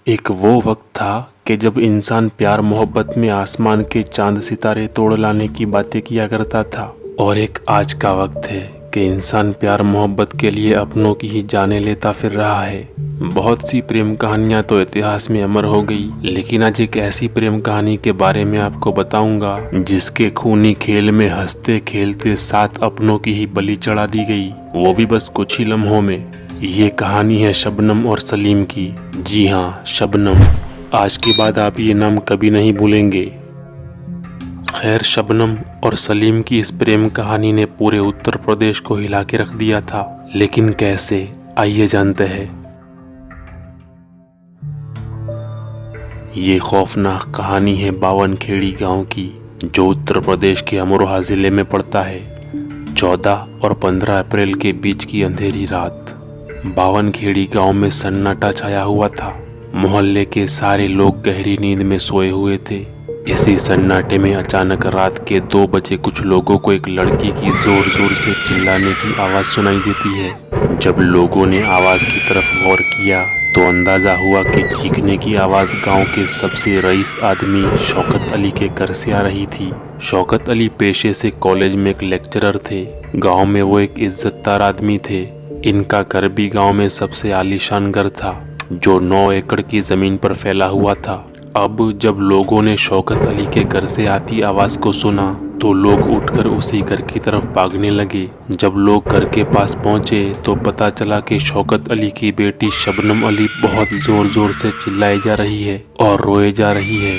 एक वो वक्त था कि जब इंसान प्यार मोहब्बत में आसमान के चांद सितारे तोड़ लाने की बातें किया करता था, और एक आज का वक्त है कि इंसान प्यार मोहब्बत के लिए अपनों की ही जाने लेता फिर रहा है। बहुत सी प्रेम कहानियां तो इतिहास में अमर हो गई, लेकिन आज एक ऐसी प्रेम कहानी के बारे में आपको बताऊंगा जिसके खूनी खेल में हंसते खेलते 7 अपनों की ही बलि चढ़ा दी गई, वो भी बस कुछ ही लम्हों में। ये कहानी है शबनम और सलीम की। जी हाँ, शबनम। आज के बाद आप ये नाम कभी नहीं भूलेंगे। खैर, शबनम और सलीम की इस प्रेम कहानी ने पूरे उत्तर प्रदेश को हिला के रख दिया था। लेकिन कैसे, आइए जानते हैं। ये खौफनाक कहानी है बावनखेड़ी गांव की, जो उत्तर प्रदेश के अमरोहा जिले में पड़ता है। 14 और 15 अप्रैल के बीच की अंधेरी रात बावनखेड़ी गांव में सन्नाटा छाया हुआ था। मोहल्ले के सारे लोग गहरी नींद में सोए हुए थे। इसी सन्नाटे में अचानक रात के 2 बजे कुछ लोगों को एक लड़की की जोर जोर से चिल्लाने की आवाज सुनाई देती है। जब लोगों ने आवाज की तरफ गौर किया तो अंदाजा हुआ कि चीखने की आवाज गांव के सबसे रईस आदमी शौकत अली के घर से आ रही थी। शौकत अली पेशे से कॉलेज में एक लेक्चरर थे। गांव में वो एक इज्जतदार आदमी थे। इनका घर भी गांव में सबसे आलीशान घर था, जो 9 एकड़ की जमीन पर फैला हुआ था। अब जब लोगों ने शौकत अली के घर से आती आवाज को सुना तो लोग उठकर उसी घर की तरफ भागने लगे। जब लोग घर के पास पहुंचे तो पता चला कि शौकत अली की बेटी शबनम अली बहुत जोर जोर से चिल्लाई जा रही है और रोए जा रही है।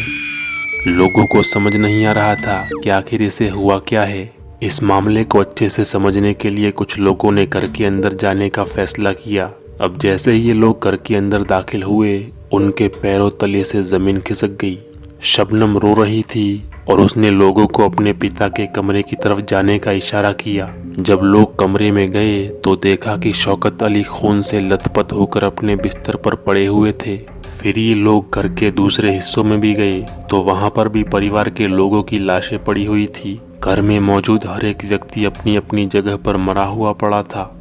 लोगों को समझ नहीं आ रहा था कि आखिर इसे हुआ क्या है। इस मामले को अच्छे से समझने के लिए कुछ लोगों ने घर के अंदर जाने का फैसला किया। अब जैसे ही ये लोग घर के अंदर दाखिल हुए, उनके पैरों तले से जमीन खिसक गई। शबनम रो रही थी और उसने लोगों को अपने पिता के कमरे की तरफ जाने का इशारा किया। जब लोग कमरे में गए तो देखा कि शौकत अली खून से लथपथ होकर अपने बिस्तर पर पड़े हुए थे। फिर ये लोग घर के दूसरे हिस्सों में भी गए तो वहां पर भी परिवार के लोगों की लाशें पड़ी हुई थी। घर में मौजूद हर एक व्यक्ति अपनी अपनी जगह पर मरा हुआ पड़ा था।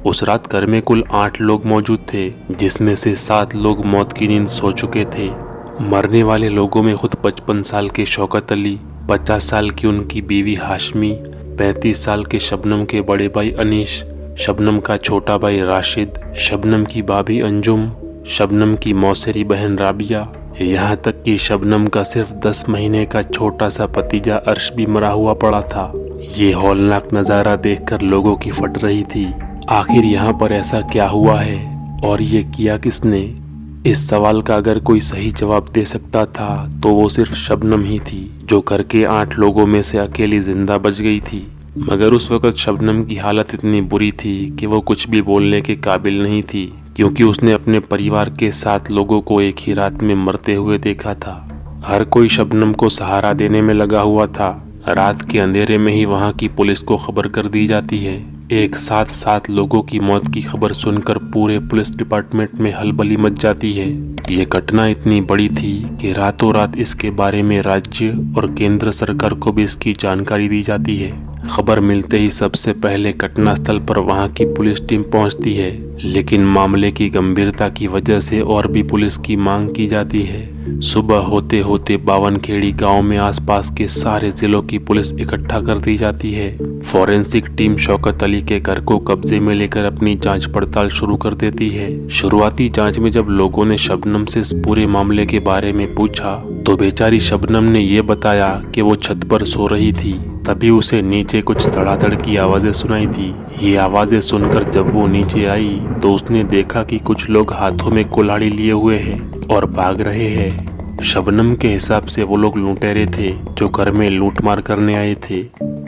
उस रात घर में कुल 8 लोग मौजूद थे, जिसमें से 7 लोग मौत की नींद सो चुके थे। मरने वाले लोगों में खुद 55 साल के शौकत अली, 50 साल की उनकी बीवी हाशमी, 35 साल के शबनम के बड़े भाई अनीश, शबनम का छोटा भाई राशिद, शबनम की भाभी अंजुम, शबनम की मौसेरी बहन राबिया, यहाँ तक कि शबनम का सिर्फ 10 महीने का छोटा सा भतीजा अर्श भी मरा हुआ पड़ा था। ये हौलनाक नज़ारा देखकर लोगों की फट रही थी। आखिर यहाँ पर ऐसा क्या हुआ है और ये किया किसने? इस सवाल का अगर कोई सही जवाब दे सकता था तो वो सिर्फ शबनम ही थी, जो घर के 8 लोगों में से अकेली जिंदा बच गई थी। मगर उस वक्त शबनम की हालत इतनी बुरी थी कि वो कुछ भी बोलने के काबिल नहीं थी, क्योंकि उसने अपने परिवार के 7 लोगों को एक ही रात में मरते हुए देखा था। हर कोई शबनम को सहारा देने में लगा हुआ था। रात के अंधेरे में ही वहां की पुलिस को खबर कर दी जाती है। एक साथ 7 लोगों की मौत की खबर सुनकर पूरे पुलिस डिपार्टमेंट में हलबली मच जाती है। ये घटना इतनी बड़ी थी कि रातों रात इसके बारे में राज्य और केंद्र सरकार को भी इसकी जानकारी दी जाती है। खबर मिलते ही सबसे पहले घटनास्थल पर वहां की पुलिस टीम पहुंचती है, लेकिन मामले की गंभीरता की वजह से और भी पुलिस की मांग की जाती है। सुबह होते होते बावनखेड़ी गांव में आसपास के सारे जिलों की पुलिस इकट्ठा कर दी जाती है। फॉरेंसिक टीम शौकत अली के घर को कब्जे में लेकर अपनी जांच पड़ताल शुरू कर देती है। शुरुआती जांच में जब लोगों ने शबनम से इस पूरे मामले के बारे में पूछा तो बेचारी शबनम ने ये बताया कि वो छत पर सो रही थी, तभी उसे नीचे कुछ धड़ाधड़ की आवाजें सुनाई थी। ये आवाजें सुनकर जब वो नीचे आई तो उसने देखा कि कुछ लोग हाथों में कुल्हाड़ी लिए हुए हैं और भाग रहे हैं। शबनम के हिसाब से वो लोग लुटेरे थे जो घर में लूटमार करने आए थे।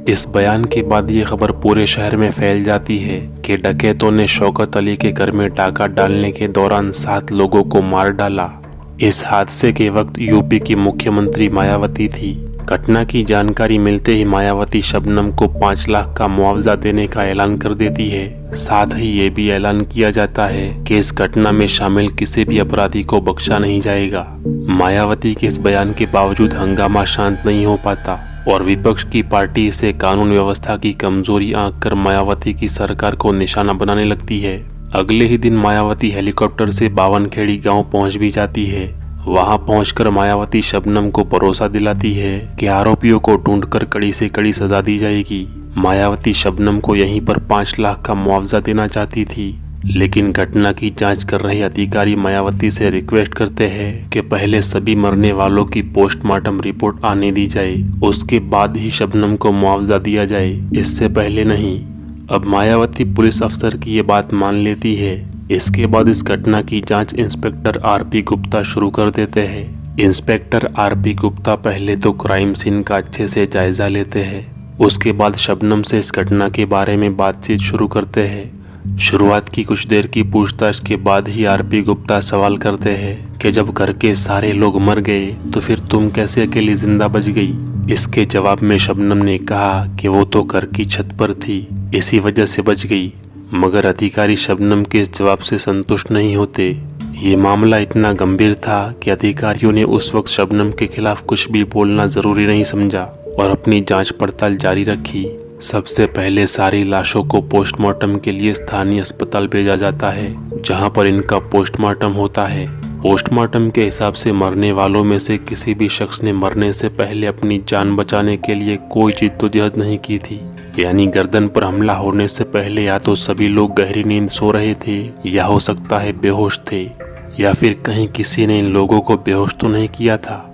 इस बयान के बाद ये खबर पूरे शहर में फैल जाती है कि डकैतों ने शौकत अली के घर में डाका डालने के दौरान 7 लोगों को मार डाला। इस हादसे के वक्त यूपी की मुख्यमंत्री मायावती थी। घटना की जानकारी मिलते ही मायावती शबनम को 5 लाख का मुआवजा देने का ऐलान कर देती है। साथ ही ये भी ऐलान किया जाता है कि इस घटना में शामिल किसी भी अपराधी को बख्शा नहीं जाएगा। मायावती के इस बयान के बावजूद हंगामा शांत नहीं हो पाता और विपक्ष की पार्टी इसे कानून व्यवस्था की कमजोरी आंक कर मायावती की सरकार को निशाना बनाने लगती है। अगले ही दिन मायावती हेलीकॉप्टर से बावनखेड़ी गांव पहुंच भी जाती है। वहां पहुंचकर मायावती शबनम को भरोसा दिलाती है कि आरोपियों को ढूंढकर कड़ी से कड़ी सजा दी जाएगी। मायावती शबनम को यहीं पर 5 लाख का मुआवजा देना चाहती थी, लेकिन घटना की जांच कर रहे अधिकारी मायावती से रिक्वेस्ट करते हैं कि पहले सभी मरने वालों की पोस्टमार्टम रिपोर्ट आने दी जाए, उसके बाद ही शबनम को मुआवजा दिया जाए, इससे पहले नहीं। अब मायावती पुलिस अफसर की ये बात मान लेती है। इसके बाद इस घटना की जांच इंस्पेक्टर आरपी गुप्ता शुरू कर देते हैं। इंस्पेक्टर आरपी गुप्ता पहले तो क्राइम सीन का अच्छे से जायजा लेते हैं, उसके बाद शबनम से इस घटना के बारे में बातचीत शुरू करते हैं। शुरुआत की कुछ देर की पूछताछ के बाद ही आरपी गुप्ता सवाल करते हैं कि जब घर के सारे लोग मर गए तो फिर तुम कैसे अकेली जिंदा बच गई। इसके जवाब में शबनम ने कहा कि वो तो घर की छत पर थी, इसी वजह से बच गई। मगर अधिकारी शबनम के इस जवाब से संतुष्ट नहीं होते। ये मामला इतना गंभीर था कि अधिकारियों ने उस वक्त शबनम के खिलाफ कुछ भी बोलना जरूरी नहीं समझा और अपनी जांच पड़ताल जारी रखी। सबसे पहले सारी लाशों को पोस्टमार्टम के लिए स्थानीय अस्पताल भेजा जाता है, जहां पर इनका पोस्टमार्टम होता है। पोस्टमार्टम के हिसाब से मरने वालों में से किसी भी शख्स ने मरने से पहले अपनी जान बचाने के लिए कोई जिद्दोजहद नहीं की थी। यानी गर्दन पर हमला होने से पहले या तो सभी लोग गहरी नींद सो रहे थे, या हो सकता है बेहोश थे, या फिर कहीं किसी ने इन लोगों को बेहोश तो नहीं किया था।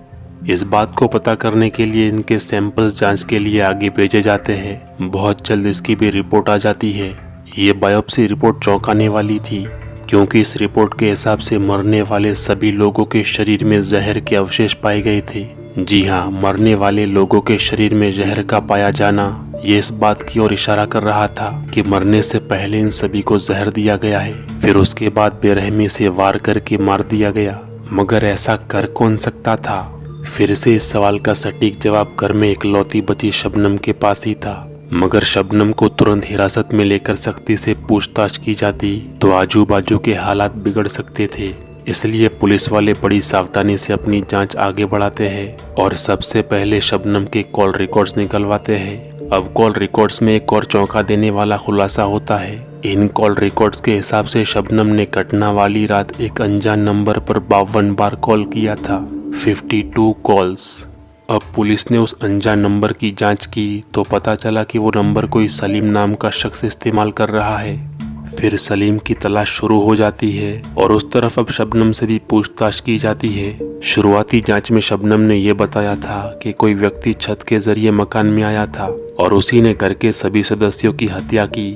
इस बात को पता करने के लिए इनके सैंपल्स जांच के लिए आगे भेजे जाते हैं। बहुत जल्द इसकी भी रिपोर्ट आ जाती है। ये बायोप्सी रिपोर्ट चौंकाने वाली थी, क्योंकि इस रिपोर्ट के हिसाब से मरने वाले सभी लोगों के शरीर में जहर के अवशेष पाए गए थे। जी हाँ, मरने वाले लोगों के शरीर में जहर का पाया जाना ये इस बात की ओर इशारा कर रहा था कि मरने से पहले इन सभी को जहर दिया गया है, फिर उसके बाद बेरहमी से वार करके मार दिया गया। मगर ऐसा कर कौन सकता था? फिर से इस सवाल का सटीक जवाब घर में इकलौती बची शबनम के पास ही था। मगर शबनम को तुरंत हिरासत में लेकर सख्ती से पूछताछ की जाती तो आजू बाजू के हालात बिगड़ सकते थे। इसलिए पुलिस वाले बड़ी सावधानी से अपनी जांच आगे बढ़ाते हैं और सबसे पहले शबनम के कॉल रिकॉर्ड्स निकलवाते हैं। अब कॉल रिकॉर्ड्स में एक और चौंका देने वाला खुलासा होता है। इन कॉल रिकॉर्ड्स के हिसाब से शबनम ने घटना वाली रात एक अनजान नंबर पर 52 बार कॉल किया था, 52 कॉल्स। अब पुलिस ने उस अनजान नंबर की जांच की तो पता चला कि वो नंबर कोई सलीम नाम का शख्स इस्तेमाल कर रहा है। फिर सलीम की तलाश शुरू हो जाती है और उस तरफ अब शबनम से भी पूछताछ की जाती है। शुरुआती जांच में शबनम ने यह बताया था कि कोई व्यक्ति छत के जरिए मकान में आया था और उसी ने घर के सभी सदस्यों की हत्या की।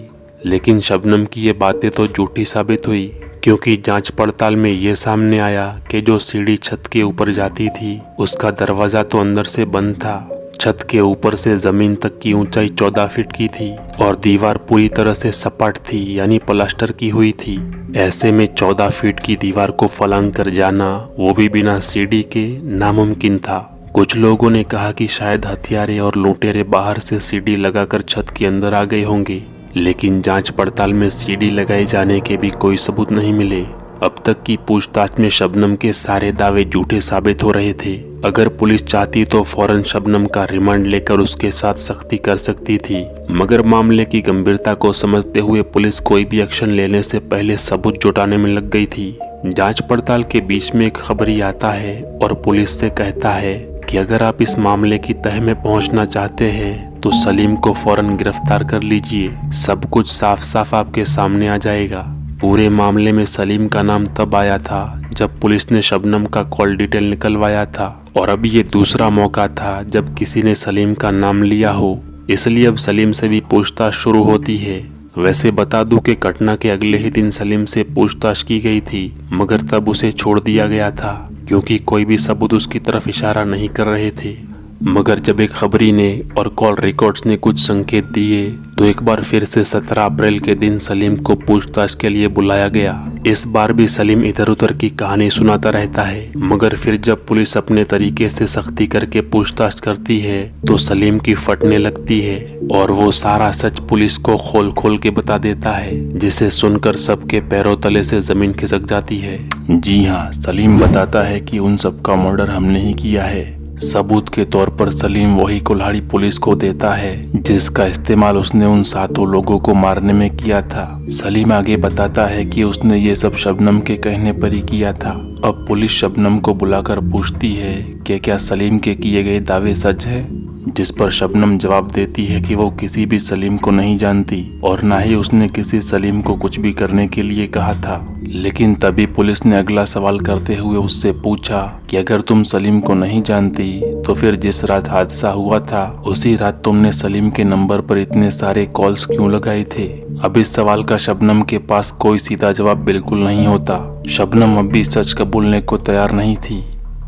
लेकिन शबनम की ये बातें तो झूठी साबित हुई, क्योंकि जांच पड़ताल में ये सामने आया कि जो सीढ़ी छत के ऊपर जाती थी उसका दरवाजा तो अंदर से बंद था। छत के ऊपर से जमीन तक की ऊंचाई 14 फीट की थी और दीवार पूरी तरह से सपाट थी, यानी प्लास्टर की हुई थी। ऐसे में 14 फीट की दीवार को फलांग कर जाना, वो भी बिना सीढ़ी के, नामुमकिन था। कुछ लोगों ने कहा कि शायद हथियारे और लुटेरे बाहर से सीढ़ी लगाकर छत के अंदर आ गए होंगे, लेकिन जांच पड़ताल में सीढ़ी लगाए जाने के भी कोई सबूत नहीं मिले। अब तक की पूछताछ में शबनम के सारे दावे झूठे साबित हो रहे थे। अगर पुलिस चाहती तो फौरन शबनम का रिमांड लेकर उसके साथ सख्ती कर सकती थी, मगर मामले की गंभीरता को समझते हुए पुलिस कोई भी एक्शन लेने से पहले सबूत जुटाने में लग गई थी। जांच पड़ताल के बीच में एक खबरी आता है और पुलिस से कहता है कि अगर आप इस मामले की तह में पहुंचना चाहते हैं तो सलीम को फौरन गिरफ्तार कर लीजिए, सब कुछ साफ साफ आपके सामने आ जाएगा। पूरे मामले में सलीम का नाम तब आया था जब पुलिस ने शबनम का कॉल डिटेल निकलवाया था, और अब ये दूसरा मौका था जब किसी ने सलीम का नाम लिया हो, इसलिए अब सलीम से भी पूछताछ शुरू होती है। वैसे बता दूं कि घटना के अगले ही दिन सलीम से पूछताछ की गई थी, मगर तब उसे छोड़ दिया गया था क्योंकि कोई भी सबूत उसकी तरफ इशारा नहीं कर रहे थे। मगर जब एक खबरी ने और कॉल रिकॉर्ड्स ने कुछ संकेत दिए तो एक बार फिर से 17 अप्रैल के दिन सलीम को पूछताछ के लिए बुलाया गया। इस बार भी सलीम इधर उधर की कहानी सुनाता रहता है, मगर फिर जब पुलिस अपने तरीके से सख्ती करके पूछताछ करती है तो सलीम की फटने लगती है और वो सारा सच पुलिस को खोल खोल के बता देता है, जिसे सुनकर सबके पैरों तले से जमीन खिसक जाती है। जी हाँ, सलीम बताता है कि उन सबका मर्डर हमने ही किया है। सबूत के तौर पर सलीम वही कुल्हाड़ी पुलिस को देता है जिसका इस्तेमाल उसने उन 7 लोगों को मारने में किया था। सलीम आगे बताता है कि उसने ये सब शबनम के कहने पर ही किया था। अब पुलिस शबनम को बुलाकर पूछती है कि क्या सलीम के किए गए दावे सच है, जिस पर शबनम जवाब देती है कि वो किसी भी सलीम को नहीं जानती और ना ही उसने किसी सलीम को कुछ भी करने के लिए कहा था। लेकिन तभी पुलिस ने अगला सवाल करते हुए उससे पूछा कि अगर तुम सलीम को नहीं जानती तो फिर जिस रात हादसा हुआ था उसी रात तुमने सलीम के नंबर पर इतने सारे कॉल्स क्यों लगाए थे। अब इस सवाल का शबनम के पास कोई सीधा जवाब बिल्कुल नहीं होता। शबनम अब भी सच कबूलने को तैयार नहीं थी।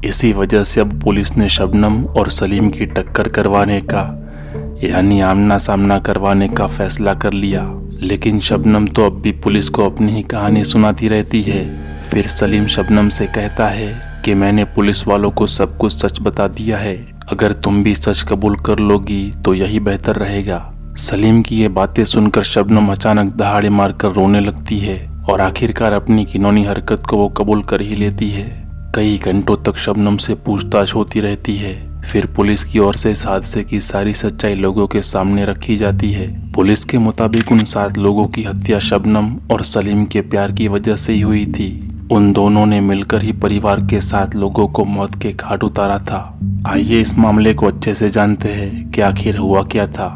इसी वजह से अब पुलिस ने शबनम और सलीम की टक्कर करवाने का यानी आमना सामना करवाने का फैसला कर लिया। लेकिन शबनम तो अब भी पुलिस को अपनी ही कहानी सुनाती रहती है। फिर सलीम शबनम से कहता है कि मैंने पुलिस वालों को सब कुछ सच बता दिया है, अगर तुम भी सच कबूल कर लोगी तो यही बेहतर रहेगा। सलीम की ये बातें सुनकर शबनम अचानक दहाड़े मारकर रोने लगती है और आखिरकार अपनी घिनौनी हरकत को वो कबूल कर ही लेती है। कई घंटों तक शबनम से पूछताछ होती रहती है। फिर पुलिस की ओर से इस हादसे की सारी सच्चाई लोगों के सामने रखी जाती है। पुलिस के मुताबिक उन 7 लोगों की हत्या शबनम और सलीम के प्यार की वजह से ही हुई थी। उन दोनों ने मिलकर ही परिवार के 7 लोगों को मौत के घाट उतारा था। आइए इस मामले को अच्छे से जानते हैं कि आखिर हुआ क्या था।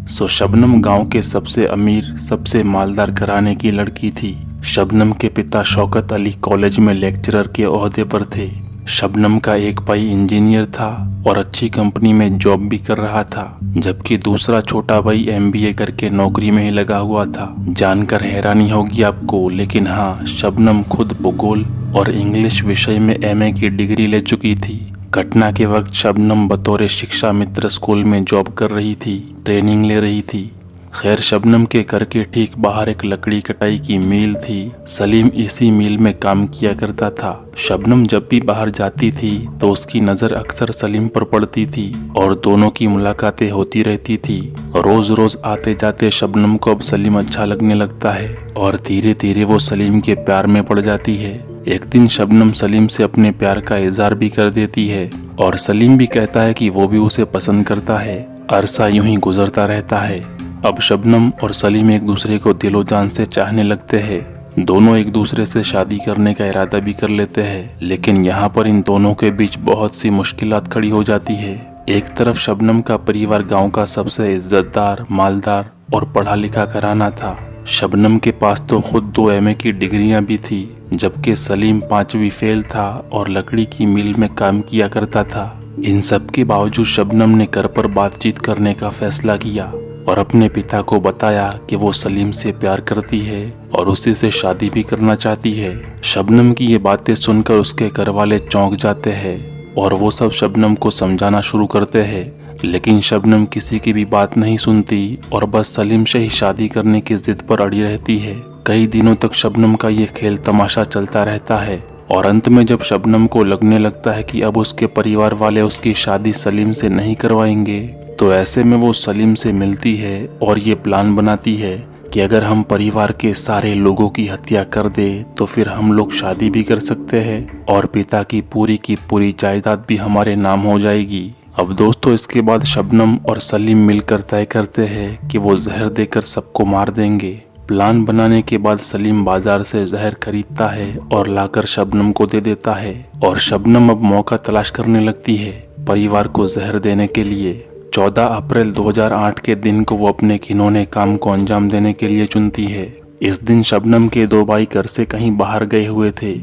शबनम गांव के सबसे अमीर, सबसे मालदार घराने की लड़की थी। शबनम के पिता शौकत अली कॉलेज में लेक्चरर के ओहदे पर थे। शबनम का एक भाई इंजीनियर था और अच्छी कंपनी में जॉब भी कर रहा था, जबकि दूसरा छोटा भाई MBA करके नौकरी में ही लगा हुआ था। जानकर हैरानी होगी आपको, लेकिन हाँ, शबनम खुद भूगोल और इंग्लिश विषय में MA की डिग्री ले चुकी थी। घटना के वक्त शबनम बतौर शिक्षा मित्र स्कूल में जॉब कर रही थी, ट्रेनिंग ले रही थी। खैर, शबनम के घर के ठीक बाहर एक लकड़ी कटाई की मिल थी। सलीम इसी मिल में काम किया करता था। शबनम जब भी बाहर जाती थी तो उसकी नज़र अक्सर सलीम पर पड़ती थी और दोनों की मुलाकातें होती रहती थी। रोज रोज आते जाते शबनम को अब सलीम अच्छा लगने लगता है और धीरे धीरे वो सलीम के प्यार में पड़ जाती है। एक दिन शबनम सलीम से अपने प्यार का इजहार भी कर देती है और सलीम भी कहता है कि वो भी उसे पसंद करता है। अरसा यूं ही गुजरता रहता है। अब शबनम और सलीम एक दूसरे को दिलो जान से चाहने लगते हैं। दोनों एक दूसरे से शादी करने का इरादा भी कर लेते हैं, लेकिन यहाँ पर इन दोनों के बीच बहुत सी मुश्किलात खड़ी हो जाती है। एक तरफ शबनम का परिवार गांव का सबसे इज्जतदार, मालदार और पढ़ा लिखा घराना था। शबनम के पास तो खुद 2 MA की डिग्रियां भी थी, जबकि सलीम 5वीं फेल था और लकड़ी की मिल में काम किया करता था। इन सब के बावजूद शबनम ने घर पर बातचीत करने का फैसला किया और अपने पिता को बताया कि वो सलीम से प्यार करती है और उसी से शादी भी करना चाहती है। शबनम की ये बातें सुनकर उसके घर वाले चौंक जाते हैं और वो सब शबनम को समझाना शुरू करते हैं, लेकिन शबनम किसी की भी बात नहीं सुनती और बस सलीम से ही शादी करने की जिद पर अड़ी रहती है। कई दिनों तक शबनम का ये खेल तमाशा चलता रहता है और अंत में जब शबनम को लगने लगता है कि अब उसके परिवार वाले उसकी शादी सलीम से नहीं करवाएंगे, तो ऐसे में वो सलीम से मिलती है और ये प्लान बनाती है कि अगर हम परिवार के सारे लोगों की हत्या कर दे तो फिर हम लोग शादी भी कर सकते हैं और पिता की पूरी जायदाद भी हमारे नाम हो जाएगी। अब दोस्तों, इसके बाद शबनम और सलीम मिलकर तय करते हैं कि वो जहर देकर सबको मार देंगे। प्लान बनाने के बाद सलीम बाजार से जहर खरीदता है और लाकर शबनम को दे देता है और शबनम अब मौका तलाश करने लगती है परिवार को जहर देने के लिए। 14 अप्रैल 2008 के दिन को वो अपने घिनौने काम को अंजाम देने के लिए चुनती है। इस दिन शबनम के 2 भाई घर से कहीं बाहर गए हुए थे।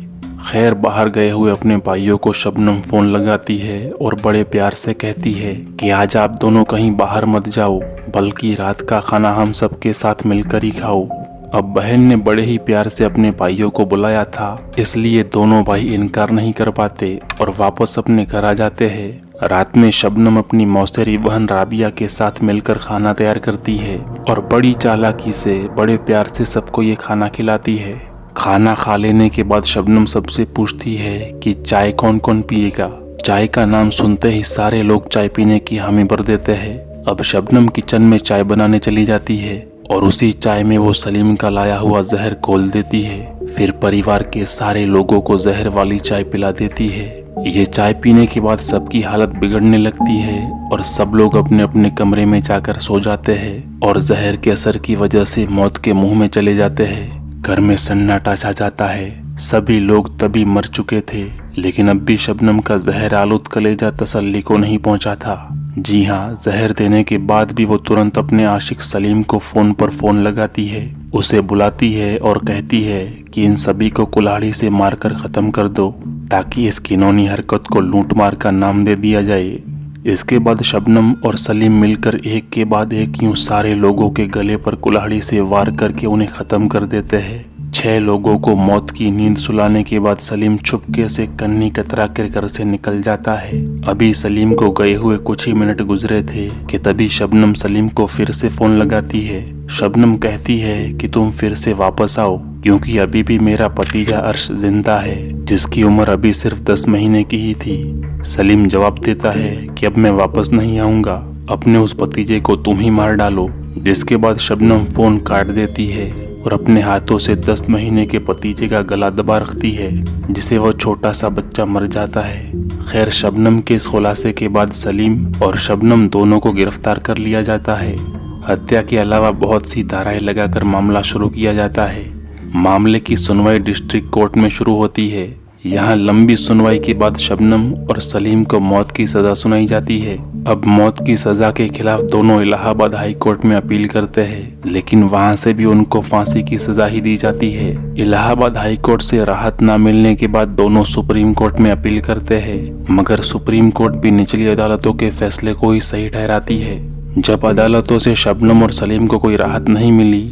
खैर, बाहर गए हुए अपने भाइयों को शबनम फोन लगाती है और बड़े प्यार से कहती है कि आज आप दोनों कहीं बाहर मत जाओ, बल्कि रात का खाना हम सबके साथ मिलकर ही खाओ। अब बहन ने बड़े ही प्यार से अपने भाइयों को बुलाया था, इसलिए दोनों भाई इनकार नहीं कर पाते और वापस अपने घर आ जाते हैं। रात में शबनम अपनी मौसेरी बहन राबिया के साथ मिलकर खाना तैयार करती है और बड़ी चालाकी से, बड़े प्यार से सबको ये खाना खिलाती है। खाना खा लेने के बाद शबनम सबसे पूछती है कि चाय कौन कौन पिएगा। चाय का नाम सुनते ही सारे लोग चाय पीने की हामी भर देते हैं। अब शबनम किचन में चाय बनाने चली जाती है और उसी चाय में वो सलीम का लाया हुआ जहर घोल देती है। फिर परिवार के सारे लोगों को जहर वाली चाय पिला देती है। ये चाय पीने के बाद सबकी हालत बिगड़ने लगती है और सब लोग अपने अपने कमरे में जाकर सो जाते हैं और जहर के असर की वजह से मौत के मुंह में चले जाते हैं। घर में सन्नाटा छा जाता है। सभी लोग तभी मर चुके थे, लेकिन अब भी शबनम का जहर आलूद कलेजा तसल्ली को नहीं पहुंचा था। जी हाँ, जहर देने के बाद भी वो तुरंत अपने आशिक सलीम को फोन पर फोन लगाती है, उसे बुलाती है और कहती है कि इन सभी को कुल्हाड़ी से मारकर खत्म कर दो ताकि इस घिनौनी हरकत को लूटमार का नाम दे दिया जाए। इसके बाद शबनम और सलीम मिलकर एक के बाद एक यूं सारे लोगों के गले पर कुल्हाड़ी से वार करके उन्हें खत्म कर देते हैं। 6 लोगों को मौत की नींद सुलाने के बाद सलीम चुपके से कन्नी कतरा कर घर से निकल जाता है। अभी सलीम को गए हुए कुछ ही मिनट गुजरे थे कि तभी शबनम सलीम को फिर से फोन लगाती है। शबनम कहती है कि तुम फिर से वापस आओ, क्योंकि अभी भी मेरा भतीजा अर्श जिंदा है, जिसकी उम्र अभी सिर्फ 10 महीने की ही थी। सलीम जवाब देता है कि अब मैं वापस नहीं आऊंगा, अपने उस भतीजे को तुम ही मार डालो। जिसके बाद शबनम फोन काट देती है और अपने हाथों से 10 महीने के भतीजे का गला दबा रखती है, जिसे वो छोटा सा बच्चा मर जाता है। खैर, शबनम के इस खुलासे के बाद सलीम और शबनम दोनों को गिरफ्तार कर लिया जाता है। हत्या के अलावा बहुत सी धाराएं लगाकर मामला शुरू किया जाता है। मामले की सुनवाई डिस्ट्रिक्ट कोर्ट में शुरू होती है। यहाँ लंबी सुनवाई के बाद शबनम और सलीम को मौत की सजा सुनाई जाती है। अब मौत की सजा के खिलाफ दोनों इलाहाबाद हाई कोर्ट में अपील करते हैं, लेकिन वहाँ से भी उनको फांसी की सजा ही दी जाती है। इलाहाबाद हाई कोर्ट से राहत न मिलने के बाद दोनों सुप्रीम कोर्ट में अपील करते हैं, मगर सुप्रीम कोर्ट भी निचली अदालतों के फैसले को ही सही ठहराती है। जब अदालतों से शबनम और सलीम को कोई राहत नहीं मिली,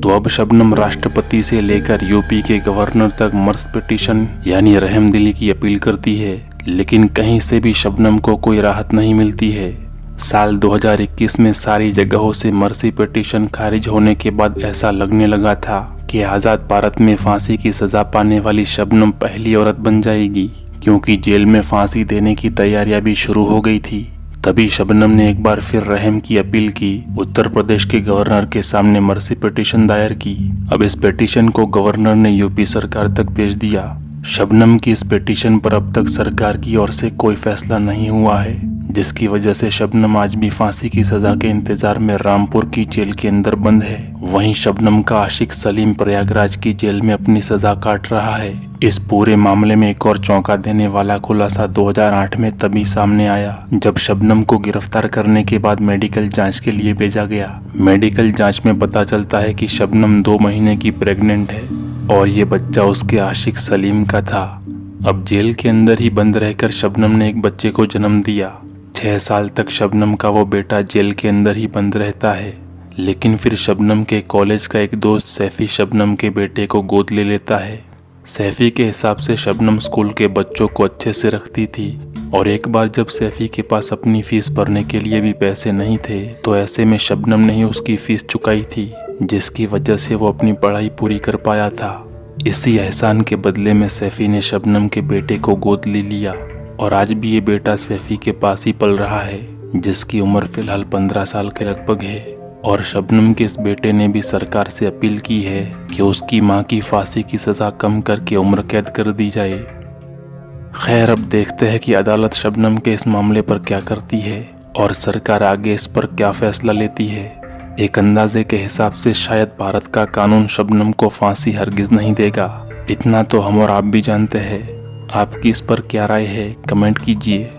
तो अब शबनम राष्ट्रपति से लेकर यूपी के गवर्नर तक मर्स पिटीशन यानी रहमदिली की अपील करती है, लेकिन कहीं से भी शबनम को कोई राहत नहीं मिलती है। साल 2021 में सारी जगहों से मर्सी पिटीशन खारिज होने के बाद ऐसा लगने लगा था कि आज़ाद भारत में फांसी की सजा पाने वाली शबनम पहली औरत बन जाएगी, क्योंकि जेल में फांसी देने की तैयारियां भी शुरू हो गई थी। तभी शबनम ने एक बार फिर रहम की अपील की। उत्तर प्रदेश के गवर्नर के सामने मर्सी पिटीशन दायर की। अब इस पिटीशन को गवर्नर ने यूपी सरकार तक भेज दिया। शबनम की इस पिटीशन पर अब तक सरकार की ओर से कोई फैसला नहीं हुआ है, जिसकी वजह से शबनम आज भी फांसी की सजा के इंतजार में रामपुर की जेल के अंदर बंद है। वहीं शबनम का आशिक सलीम प्रयागराज की जेल में अपनी सजा काट रहा है। इस पूरे मामले में एक और चौंका देने वाला खुलासा 2008 में तभी सामने आया, जब शबनम को गिरफ्तार करने के बाद मेडिकल जांच के लिए भेजा गया। मेडिकल जांच में पता चलता है कि शबनम 2 महीने की प्रेग्नेंट है और ये बच्चा उसके आशिक सलीम का था। अब जेल के अंदर ही बंद रहकर शबनम ने एक बच्चे को जन्म दिया। 6 साल तक शबनम का वो बेटा जेल के अंदर ही बंद रहता है, लेकिन फिर शबनम के कॉलेज का एक दोस्त सैफी शबनम के बेटे को गोद ले लेता है। सैफी के हिसाब से शबनम स्कूल के बच्चों को अच्छे से रखती थी, और एक बार जब सैफी के पास अपनी फीस भरने के लिए भी पैसे नहीं थे, तो ऐसे में शबनम ने ही उसकी फीस चुकाई थी, जिसकी वजह से वो अपनी पढ़ाई पूरी कर पाया था। इसी एहसान के बदले में सैफी ने शबनम के बेटे को गोद ले लिया, और आज भी ये बेटा सैफी के पास ही पल रहा है, जिसकी उम्र फिलहाल 15 साल के लगभग है। और शबनम के इस बेटे ने भी सरकार से अपील की है कि उसकी मां की फांसी की सजा कम करके उम्र कैद कर दी जाए। खैर, अब देखते हैं कि अदालत शबनम के इस मामले पर क्या करती है और सरकार आगे इस पर क्या फैसला लेती है। एक अंदाजे के हिसाब से शायद भारत का कानून शबनम को फांसी हरगिज नहीं देगा। इतना तो हम और आप भी जानते हैं। आपकी इस पर क्या राय है, कमेंट कीजिए।